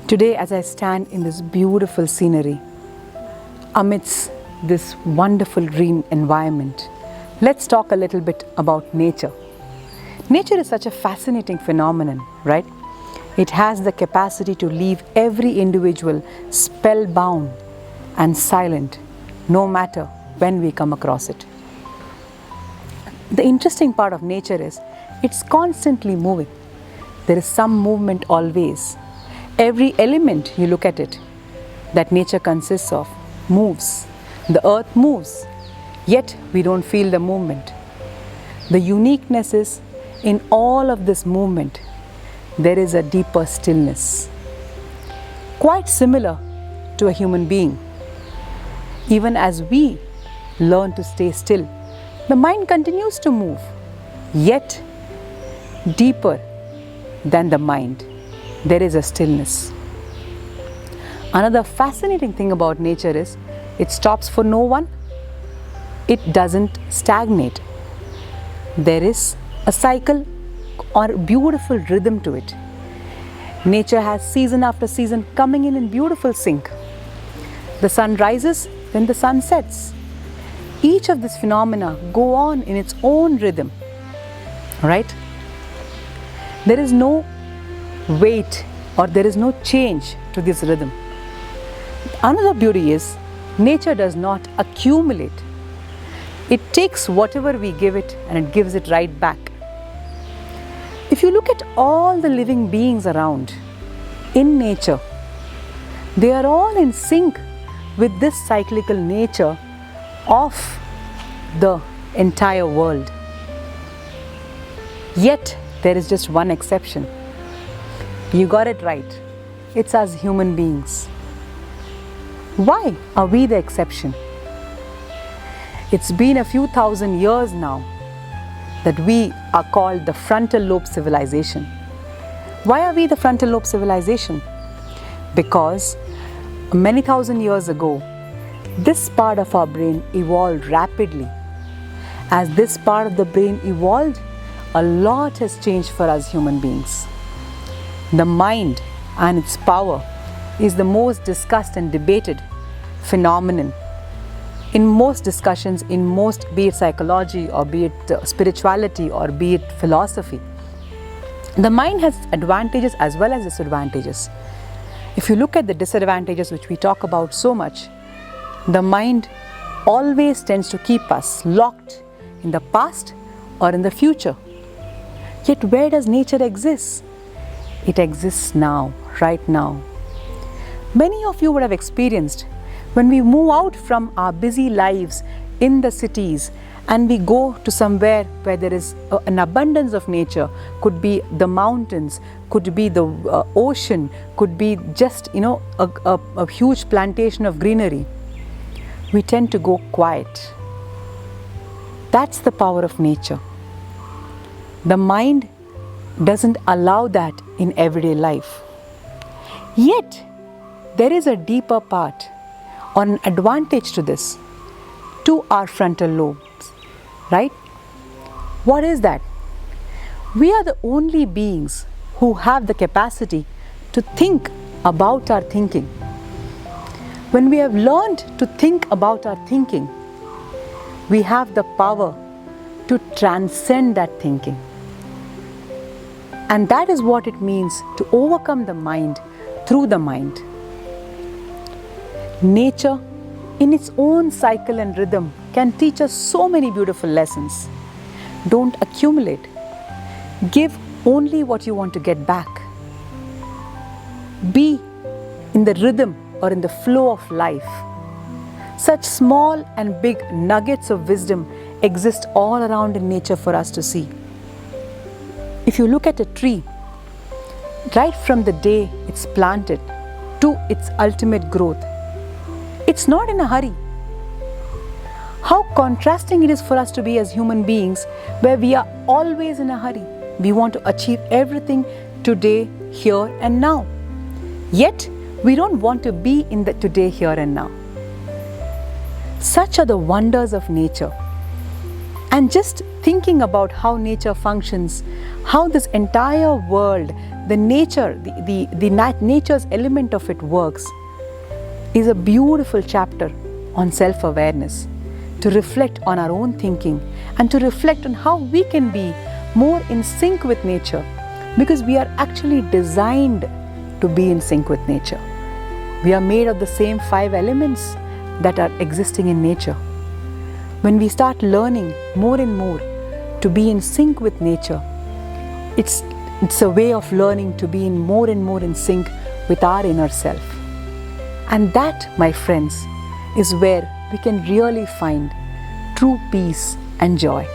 Today, as I stand in this beautiful scenery, amidst this wonderful green environment, let's talk a little bit about nature. Nature is such a fascinating phenomenon, right? It has the capacity to leave every individual spellbound and silent, no matter when we come across it. The interesting part of nature is it's constantly moving. There is some movement always. Every element you look at it that nature consists of moves. The earth moves, yet we don't feel the movement. The uniqueness is in all of this movement, there is a deeper stillness, quite similar to a human being. Even as we learn to stay still, the mind continues to move, yet deeper than the mind, there is a stillness. Another fascinating thing about nature is it stops for no one. It doesn't stagnate. There is a cycle or beautiful rhythm to it. Nature has season after season coming in beautiful sync. The sun rises, then the sun sets. Each of these phenomena go on in its own rhythm, right? There is no weight or there is no change to this rhythm. Another beauty is nature does not accumulate. It takes whatever we give it and it gives it right back. If you look at all the living beings around in nature, they are all in sync with this cyclical nature of the entire world. Yet there is just one exception. You got it right. It's us human beings. Why are we the exception? It's been a few thousand years now that we are called the frontal lobe civilization. Why are we the frontal lobe civilization? Because many thousand years ago, this part of our brain evolved rapidly. As this part of the brain evolved, a lot has changed for us human beings. The mind and its power is the most discussed and debated phenomenon in most discussions, in most, be it psychology or be it spirituality or be it philosophy. The mind has advantages as well as disadvantages. If you look at the disadvantages which we talk about so much, the mind always tends to keep us locked in the past or in the future. Yet where does nature exist? It exists now, right now. Many of you would have experienced when we move out from our busy lives in the cities and we go to somewhere where there is an abundance of nature, could be the mountains, could be the ocean, could be just a huge plantation of greenery. We tend to go quiet. That's the power of nature. The mind doesn't allow that in everyday life. Yet, there is a deeper part or an advantage to this, to our frontal lobes, right? What is that? We are the only beings who have the capacity to think about our thinking. When we have learned to think about our thinking, we have the power to transcend that thinking. And that is what it means to overcome the mind through the mind. Nature, in its own cycle and rhythm, can teach us so many beautiful lessons. Don't accumulate. Give only what you want to get back. Be in the rhythm or in the flow of life. Such small and big nuggets of wisdom exist all around in nature for us to see. If you look at a tree, right from the day it's planted to its ultimate growth, it's not in a hurry. How contrasting it is for us to be as human beings, where we are always in a hurry. We want to achieve everything today, here and now. Yet, we don't want to be in the today, here and now. Such are the wonders of nature. And just thinking about how nature functions, how this entire world, the nature, nature's element of it works is a beautiful chapter on self-awareness, to reflect on our own thinking and to reflect on how we can be more in sync with nature, because we are actually designed to be in sync with nature. We are made of the same 5 elements that are existing in nature. When we start learning more and more to be in sync with nature, it's a way of learning to be more and more in sync with our inner self. And that, my friends, is where we can really find true peace and joy.